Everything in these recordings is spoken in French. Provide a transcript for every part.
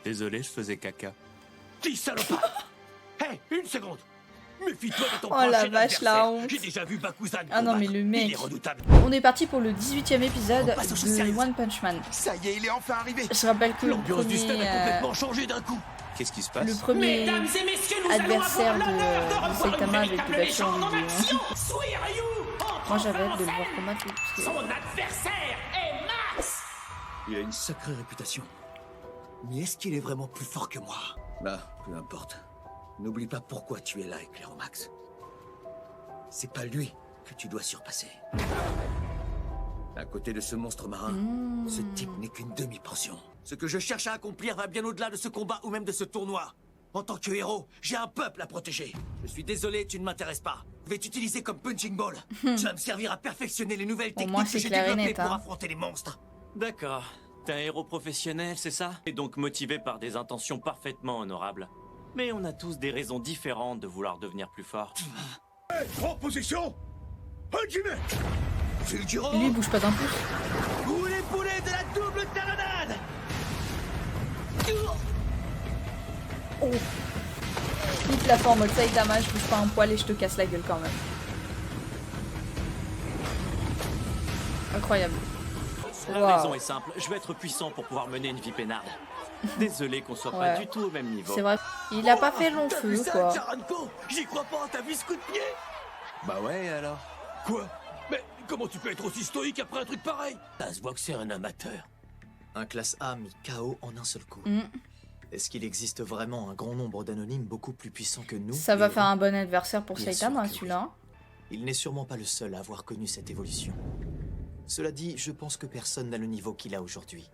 Désolé, je faisais caca. Qui salopard. Hé, une seconde. Méfie-toi de ton Oh la prochain vache, la adversaire. honte. J'ai déjà vu Bakuzan Ah non, mais combattre. le Il mec. est redoutable. On est parti pour le 18e épisode On passe aux choses de sérieuses. One Punch Man. Ça y est, il est enfin arrivé. Je rappelle que le L'ambiance du stade premier, a complètement changé d'un coup. Qu'est-ce qui se passe? le premier Mesdames et messieurs, nous adversaire allons avoir l'honneur de revoir Saitama une avait été véritable battu en légende en vidéo. action. Suiryu entre Moi j'avais hâte de le en voir scène. combattre. Parce que... Son adversaire est Max. Il a une sacrée réputation. Mais est-ce qu'il est vraiment plus fort que moi? Bah, peu importe. N'oublie pas pourquoi tu es là, Éclairomax. C'est pas lui que tu dois surpasser. À côté de ce monstre marin, ce type n'est qu'une demi-portion. Ce que je cherche à accomplir va bien au-delà de ce combat ou même de ce tournoi. En tant que héros, j'ai un peuple à protéger. Je suis désolé, tu ne m'intéresses pas. Je vais t'utiliser comme punching ball. Tu vas me servir à perfectionner les nouvelles Au moins, Oh, techniques que c'est j'ai clair et développées net, pour hein. affronter les monstres. D'accord. T'es un héros professionnel, c'est ça? Et donc motivé par des intentions parfaitement honorables. Mais on a tous des raisons différentes de vouloir devenir plus fort. En position. Hajime. Fulguro, Et lui il bouge pas d'un pouce. ou les poulets de la double talonnade. Oh. Il te la fait en mode Saitama, je bouge pas un poil et je te casse la gueule quand même. Incroyable. La Wow. raison est simple, je veux être puissant pour pouvoir mener une vie peinarde. Désolé qu'on soit Ouais. pas du tout au même niveau. C'est vrai. Il a pas fait long T'as vu feu ça, quoi. Charanko? J'y crois pas, t'as vu ce coup de pied? Bah ouais, alors. Quoi? Mais comment tu peux être aussi stoïque après un truc pareil? Ça se voit que c'est un amateur. Un classe A mis KO en un seul coup. Mm. Est-ce qu'il existe vraiment un grand nombre d'anonymes beaucoup plus puissants que nous Ça va les faire un héros? bon adversaire pour Bien Saitama sûr que celui-là. Il n'est sûrement pas le seul à avoir connu cette évolution. Cela dit, je pense que personne n'a le niveau qu'il a aujourd'hui.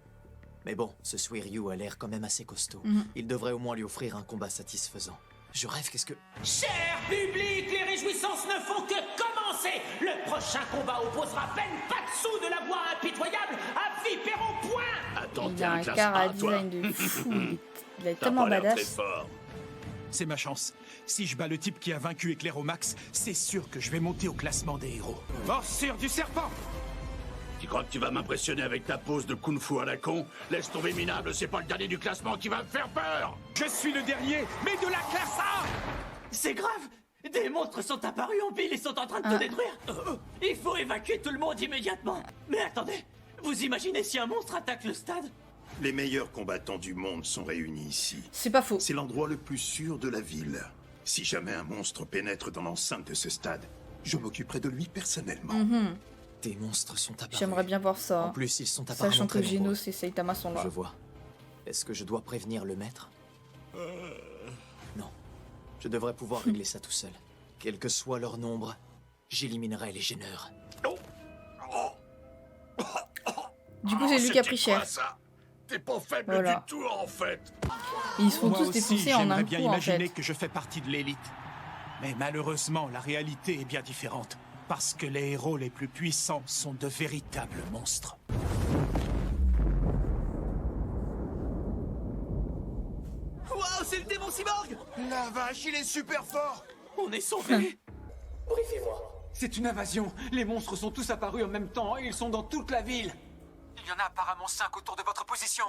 Mais bon, ce Suiryu a l'air quand même assez costaud. Il devrait au moins lui offrir un combat satisfaisant. Je rêve, qu'est-ce que... Cher public, les réjouissances ne font que commencer. Le prochain combat opposera Ben Patsu de la voix impitoyable à Viper au point. Attends, Il t'es a un un classe cara A, toi. design de fou. Il est T'as tellement pas l'air très badass. fort. C'est ma chance. Si je bats le type qui a vaincu Éclairomax, c'est sûr que je vais monter au classement des héros. Morsure du serpent! Tu crois que tu vas m'impressionner avec ta pose de kung-fu à la con? Laisse tomber, minable, c'est pas le dernier du classement qui va me faire peur. Je suis le dernier, mais de la classe A! C'est grave! Des monstres sont apparus en ville et sont en train de tout détruire! Il faut évacuer tout le monde immédiatement! Mais attendez! Vous imaginez si un monstre attaque le stade? Les meilleurs combattants du monde sont réunis ici. C'est pas faux. C'est l'endroit le plus sûr de la ville. Si jamais un monstre pénètre dans l'enceinte de ce stade, je m'occuperai de lui personnellement. Des monstres sont apparus. J'aimerais bien voir En ça. plus, ils sont apparemment Sachant que très nombreux. Genos et Saitama sont là. Je vois. Est-ce que je dois prévenir le maître? Non. Je devrais pouvoir régler ça tout seul. Quel que soit leur nombre, j'éliminerai les gêneurs. Du coup c'est lui qui a pris cher. Ça T'es pas faible Voilà. du tout, en fait. Et ils se font Moi tous aussi, défoncer en un j'aimerais bien coup en imaginer fait. que je fais partie de l'élite. Mais malheureusement, la réalité est bien différente. Parce que les héros les plus puissants sont de véritables monstres. Waouh, c'est le démon cyborg! La vache, il est super fort. On est sauvés! C'est une invasion. Les monstres sont tous apparus en même temps et ils sont dans toute la ville. Il y en a apparemment 5 autour de votre position.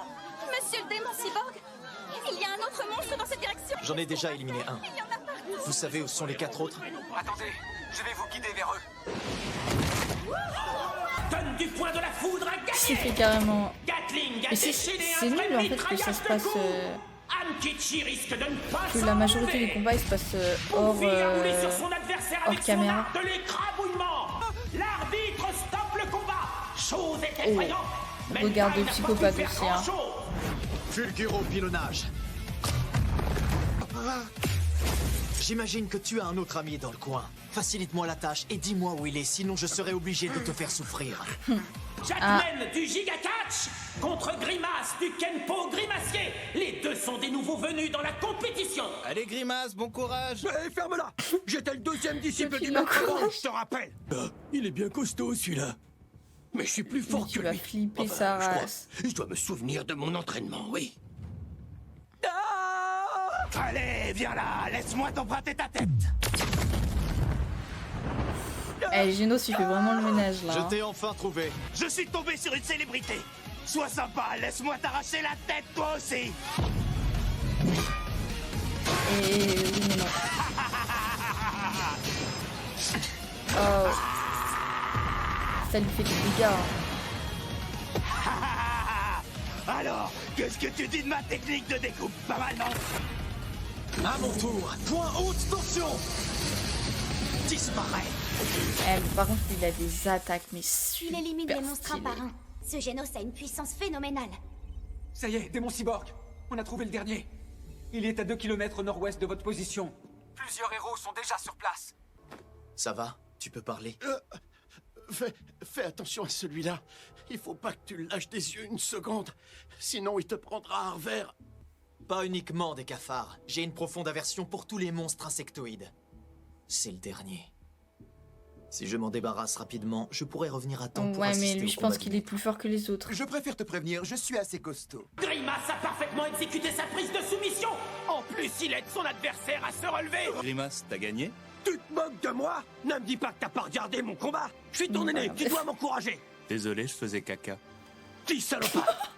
Monsieur le démon cyborg, il y a un autre monstre dans cette direction. J'en ai déjà éliminé un. Il y en a partout. Vous savez où sont les 4 autres? Attendez, je vais vous guider vers eux. Donne du poing de la foudre à C'est gagner. fait carrément. Gatling a Mais c'est déchaîné un nul vrai en fait que ça se passe. Ankichi risque de ne pas Que la majorité des combats ils se passent hors, Ouvi a roulé sur son adversaire hors avec caméra. son art de l'écrabouillement. L'arbitre stoppe le combat. Chose est effrayante. mais Regard de Time n'a pas psychopathe pu faire aussi, hein. grand-chose. Fulguro pilonnage. J'imagine que tu as un autre ami dans le coin. Facilite-moi la tâche et dis-moi où il est, sinon je serai obligé de te faire souffrir. Jackman du Giga Catch contre Grimace du Kenpo Grimacier. Les deux sont des nouveaux venus dans la compétition. Allez, Grimace, bon courage! Ferme-la! J'étais le deuxième disciple Sophie du maître Lacour. avant, je te rappelle! Il est bien costaud, celui-là. Mais je suis plus fort Tu que vas lui. flipper Enfin, sa je crois. race. Je dois me souvenir de mon entraînement, oui. Allez, viens là, laisse-moi t'emprunter ta tête. Eh, Genos il fait vraiment le ménage là. Je hein. t'ai enfin trouvé. Je suis tombé sur une célébrité. Sois sympa, laisse-moi t'arracher la tête, toi aussi. Et oui, mais non. Oh. Ça lui fait des dégâts. Alors, qu'est-ce que tu dis de ma technique de découpe? Pas mal, non? À mon tour, point haute tension. Disparaît. Par contre, il a des attaques, mais Il super élimine les monstres un stylées. par un. Ce Génos a une puissance phénoménale. Ça y est, démon cyborg. On a trouvé le dernier. Il est à 2 km nord-ouest de votre position. Plusieurs héros sont déjà sur place. Ça va? Tu peux parler? Fais attention à celui-là. Il faut pas que tu le lâches des yeux une seconde. Sinon, il te prendra à revers. Pas uniquement des cafards. J'ai une profonde aversion pour tous les monstres insectoïdes. C'est le dernier. Si je m'en débarrasse rapidement, je pourrais revenir à temps pour Ouais, assister mais lui, au je combat pense du qu'il est maître. plus fort que les autres. Je préfère te prévenir, je suis assez costaud. Grimace a parfaitement exécuté sa prise de soumission. En plus, il aide son adversaire à se relever. Grimace, t'as gagné? Tu te moques de moi? Ne me dis pas que t'as pas regardé mon combat. Je suis ton aîné, tu dois m'encourager. Désolé, je faisais caca. Qui salopard?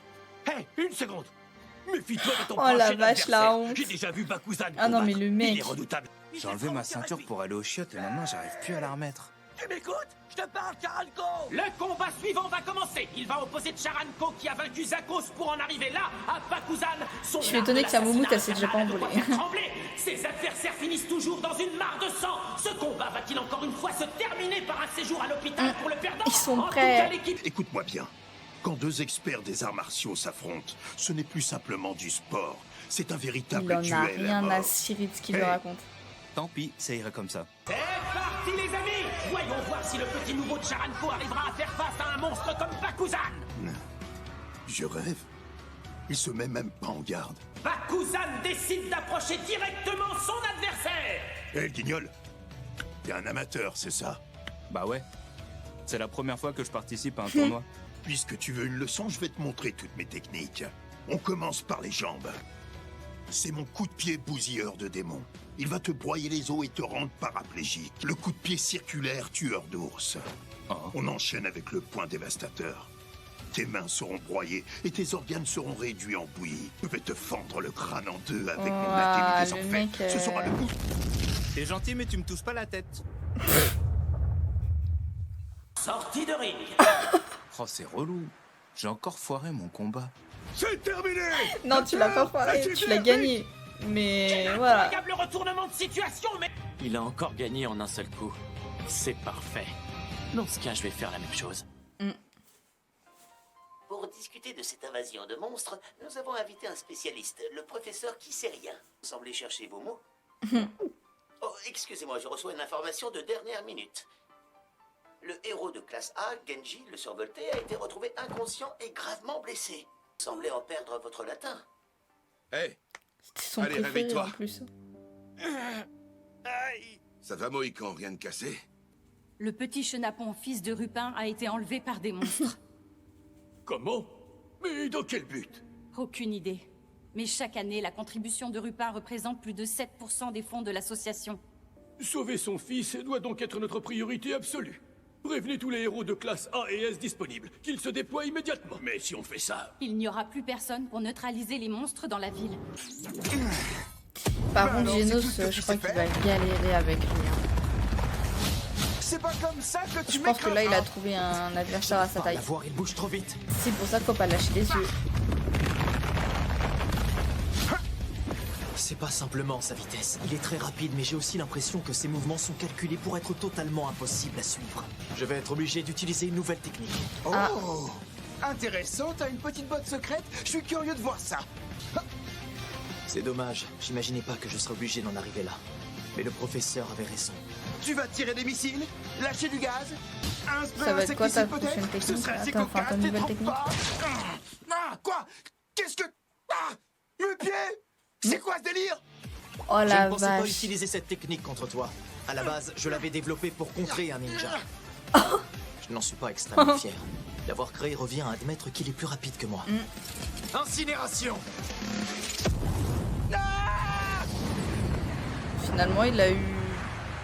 Hé, une seconde. Méfie-toi de ton Oh la prochain vache, la adversaire. honte. J'ai déjà vu Bakuzan Ah non, mais combattre. le mec. Il est redoutable. J'ai enlevé ma ceinture pour aller aux chiottes et maintenant j'arrive plus à la remettre. Tu m'écoutes? Je te parle, Karanko. Le combat suivant va commencer. Il va opposer Charanko qui a vaincu Zakos pour en arriver là à Bakuzan. Je suis étonnée que sa moumoute, elle s'est déjà pas envolée. Ses adversaires finissent toujours dans une mare de sang. Ce combat va-t-il encore une fois se terminer par un séjour à l'hôpital pour le perdant? Ils sont En tout prêts. cas, l'équipe Écoute-moi bien. Quand deux experts des arts martiaux s'affrontent, ce n'est plus simplement du sport. C'est un véritable Il en a duel à rien mort. à cirer de ce qu'il lui Hey. raconte. Tant pis, ça ira comme ça. C'est parti les amis. Voyons voir si le petit nouveau de Charanko arrivera à faire face à un monstre comme Bakuzan. Je rêve. Il se met même pas en garde. Bakuzan décide d'approcher directement son adversaire. Hé, le guignol. T'es un amateur, c'est ça? Bah ouais. C'est la première fois que je participe à un tournoi. Puisque tu veux une leçon, je vais te montrer toutes mes techniques. On commence par les jambes. C'est mon coup de pied bousilleur de démon. Il va te broyer les os et te rendre paraplégique. Le coup de pied circulaire tueur d'ours. On enchaîne avec le poing dévastateur. Tes mains seront broyées et tes organes seront réduits en bouillie. Je vais te fendre le crâne en deux avec mon Ouah, maquet des le enfers. mec, Ce sera le coup. T'es gentil, mais tu me touches pas la tête. Sortie de ring. Oh, c'est relou. J'ai encore foiré mon combat. C'est terminé. Non, tu l'as pas foiré, tu l'as gagné. Mais voilà. Incroyable retournement de situation, mais Il a encore gagné en un seul coup. C'est parfait. Dans ce cas, je vais faire la même chose. Pour discuter de cette invasion de monstres, nous avons invité un spécialiste, le professeur qui sait rien. Vous semblez chercher vos mots? Oh, excusez-moi, je reçois une information de dernière minute. Le héros de classe A, Genji, le survolté, a été retrouvé inconscient et gravement blessé. Vous semblez en perdre votre latin. Hé, C'était son Allez, préféré réveille-toi. en plus. ça va, Mohican, rien de cassé? Le petit chenapon, fils de Rupin, a été enlevé par des monstres. Comment? Mais dans quel but? Aucune idée. Mais chaque année, la contribution de Rupin représente plus de 7% des fonds de l'association. Sauver son fils doit donc être notre priorité absolue. Prévenez tous les héros de classe A et S disponibles, qu'ils se déploient immédiatement. Mais si on fait ça... Il n'y aura plus personne pour neutraliser les monstres dans la ville. Par contre, alors, Genos, c'est tout ce que je tu crois sais qu'il va galérer avec lui. C'est pas comme ça que tu Je pense que là, il a m'écraseras. trouvé un adversaire à sa taille. La voir, il bouge trop vite. C'est pour ça qu'il faut pas lâcher les yeux. C'est pas simplement sa vitesse. Il est très rapide, mais j'ai aussi l'impression que ses mouvements sont calculés pour être totalement impossibles à suivre. Je vais être obligé d'utiliser une nouvelle technique. Oh, intéressant, t'as une petite botte secrète? Je suis curieux de voir ça. C'est dommage, j'imaginais pas que je serais obligé d'en arriver là. Mais le professeur avait raison. Tu vas tirer des missiles? Lâcher du gaz? Un spray Ça va être quoi ta insecticide prochaine peut-être? Ce technique? serait assez Attends, enfin, ta cocasse, nouvelle t'es trop technique. fort. Ah, quoi? Qu'est-ce que... Ah, mes pieds? C'est quoi ce délire? Oh Je la ne pensais pas vache. utiliser cette technique contre toi. À la base, je l'avais développée pour contrer un ninja. Je n'en suis pas extrêmement fier. L'avoir créé revient à admettre qu'il est plus rapide que moi. Incinération. Finalement, il l'a eu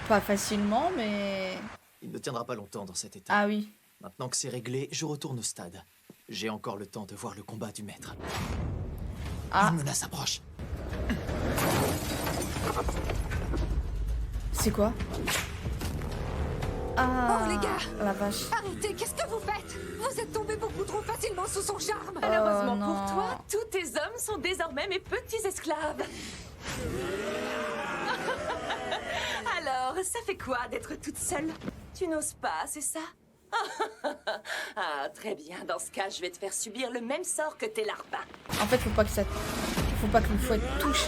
pas facilement, mais... Il ne tiendra pas longtemps dans cet état. Ah oui. Maintenant que c'est réglé, je retourne au stade. J'ai encore le temps de voir le combat du maître. Ah. Une menace approche. C'est quoi? Ah, Oh les gars, la vache. arrêtez, qu'est-ce que vous faites? Vous êtes tombés beaucoup trop facilement sous son charme. Malheureusement non. pour toi, tous tes hommes sont désormais mes petits esclaves. Alors, ça fait quoi d'être toute seule? Tu n'oses pas, c'est ça? Ah, très bien. Dans ce cas, je vais te faire subir le même sort que tes larpins. En fait, faut pas que le fouet touche.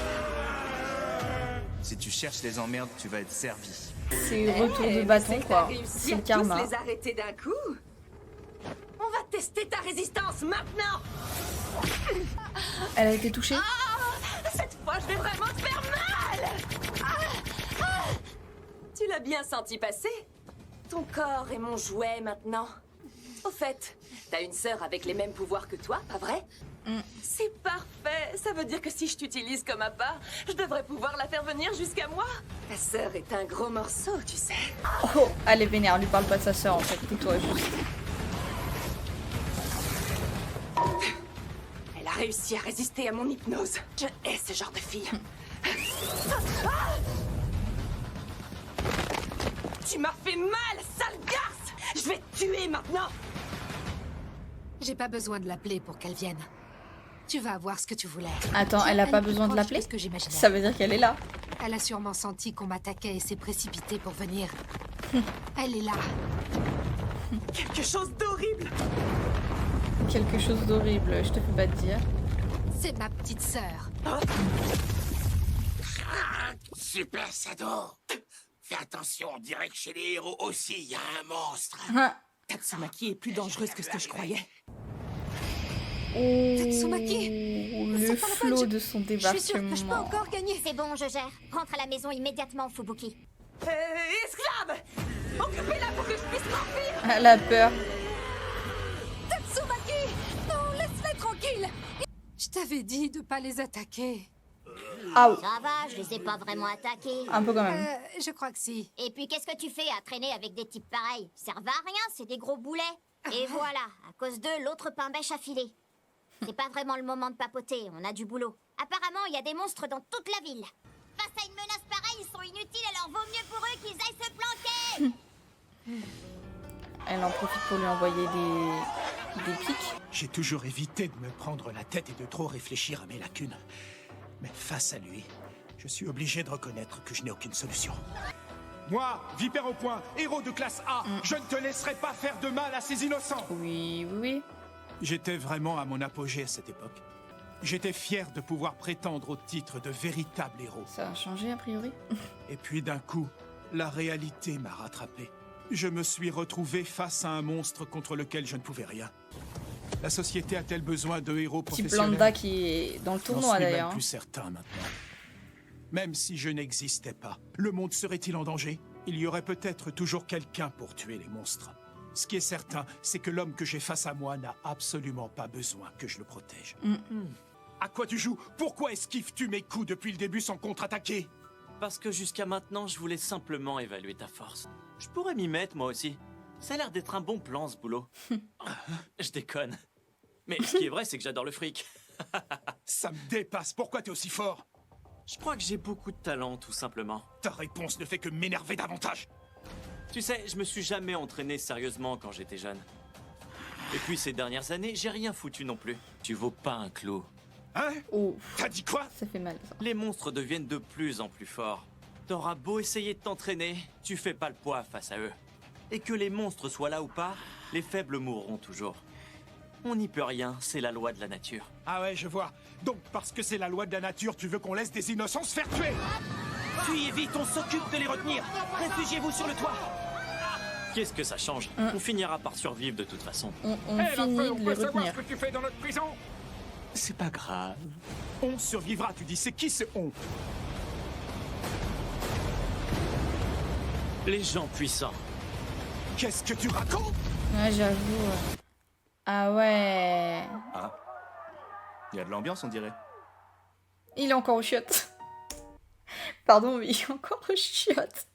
Si tu cherches les emmerdes, tu vas être servi. C'est retour de bâton, quoi. C'est le karma. Tous les arrêter d'un coup. On va tester ta résistance maintenant. Elle a été touchée? Cette fois, je vais vraiment te faire mal. Tu l'as bien senti passer? Ton corps est mon jouet maintenant. Au fait, t'as une sœur avec les mêmes pouvoirs que toi, pas vrai? C'est parfait. Ça veut dire que si je t'utilise comme appât, je devrais pouvoir la faire venir jusqu'à moi. Ta sœur est un gros morceau, tu sais. Oh, elle est vénère, lui parle pas de sa sœur en fait, tais-toi juste. Elle a réussi à résister à mon hypnose. Je hais ce genre de fille. Tu m'as fait mal, sale garce! Je vais te tuer maintenant! J'ai pas besoin de l'appeler pour qu'elle vienne. Tu vas avoir ce que tu voulais. Attends, elle a pas besoin de l'appeler? Ça veut dire qu'elle est là. Elle a sûrement senti qu'on m'attaquait et s'est précipitée pour venir. Elle est là. Quelque chose d'horrible! Quelque chose d'horrible, je te peux pas te dire. C'est ma petite sœur. Super Sado. Fais attention, on dirait que chez les héros aussi, il y a un monstre. Tatsumaki est plus dangereuse que ce que je croyais. Le flot de son débarquement. Je suis sûre que je peux encore gagner. C'est bon, je gère. Rentre à la maison immédiatement, Fubuki. Esclave! Occupez-la pour que je puisse m'enfuir! Elle a peur. Tatsumaki! Non, laisse-les tranquilles! Je t'avais dit de pas les attaquer. Ah, Ça va, je les ai pas vraiment attaqués. un peu quand même. Je crois que si. Et puis qu'est-ce que tu fais à traîner avec des types pareils? Ils servent à rien, c'est des gros boulets. Et voilà, à cause d'eux, l'autre pain-bêche a filé. C'est pas vraiment le moment de papoter, on a du boulot. Apparemment, il y a des monstres dans toute la ville. Face à une menace pareille, ils sont inutiles, alors vaut mieux pour eux qu'ils aillent se planquer. Elle en profite pour lui envoyer des pics. J'ai toujours évité de me prendre la tête et de trop réfléchir à mes lacunes. Mais face à lui, je suis obligé de reconnaître que je n'ai aucune solution. Moi, Vipère au point, héros de classe A, je ne te laisserai pas faire de mal à ces innocents. Oui, oui. J'étais vraiment à mon apogée à cette époque. J'étais fier de pouvoir prétendre au titre de véritable héros. Ça a changé a priori. Et puis d'un coup, la réalité m'a rattrapé. Je me suis retrouvé face à un monstre contre lequel je ne pouvais rien. La société a-t-elle besoin de héros Petit professionnels? Blanda qui est dans le tournoi J'en suis d'ailleurs. même plus certain maintenant. Même si je n'existais pas, le monde serait-il en danger? Il y aurait peut-être toujours quelqu'un pour tuer les monstres. Ce qui est certain, c'est que l'homme que j'ai face à moi n'a absolument pas besoin que je le protège. À quoi tu joues? Pourquoi esquives-tu mes coups depuis le début sans contre-attaquer? Parce que jusqu'à maintenant, je voulais simplement évaluer ta force. Je pourrais m'y mettre, moi aussi. Ça a l'air d'être un bon plan, ce boulot. Je déconne. Mais ce qui est vrai, c'est que j'adore le fric. Ça me dépasse. Pourquoi t'es aussi fort? Je crois que j'ai beaucoup de talent, tout simplement. Ta réponse ne fait que m'énerver davantage. Tu sais, je me suis jamais entraîné sérieusement quand j'étais jeune. Et puis ces dernières années, j'ai rien foutu non plus. Tu vaux pas un clou. Hein? Oh. T'as dit quoi? Ça fait mal, ça. Les monstres deviennent de plus en plus forts. T'auras beau essayer de t'entraîner, tu fais pas le poids face à eux. Et que les monstres soient là ou pas, les faibles mourront toujours. On n'y peut rien, c'est la loi de la nature. Ah ouais, je vois. Donc parce que c'est la loi de la nature, tu veux qu'on laisse des innocents se faire tuer? Fuyez vite, on s'occupe de les retenir. Réfugiez-vous sur le toit. Qu'est-ce que ça change? On finira par survivre de toute façon. On finit de les retenir. que tu fais dans notre prison? C'est pas grave. On survivra, tu dis. C'est qui ce on? Les gens puissants. Qu'est-ce que tu racontes? Ouais, j'avoue. Ah ouais. Ah. Il y a de l'ambiance, on dirait. Il est encore aux chiottes. Pardon, mais il est encore aux chiottes.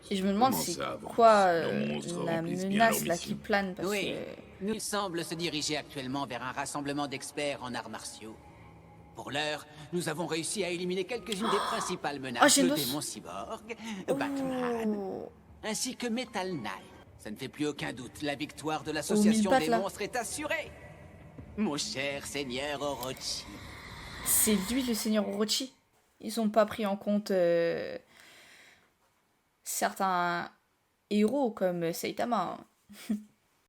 Et je me demande c'est quoi la menace là qui plane parce Oui, que... il semble se diriger actuellement vers un rassemblement d'experts en arts martiaux. Pour l'heure, nous avons réussi à éliminer quelques-unes des principales menaces. Le démon cyborg, Batman, ainsi que Metal Knight. Ça ne fait plus aucun doute, la victoire de l'association des monstres est assurée. Mon cher seigneur Orochi. C'est lui le seigneur Orochi. Ils ont pas pris en compte certains héros comme Saitama.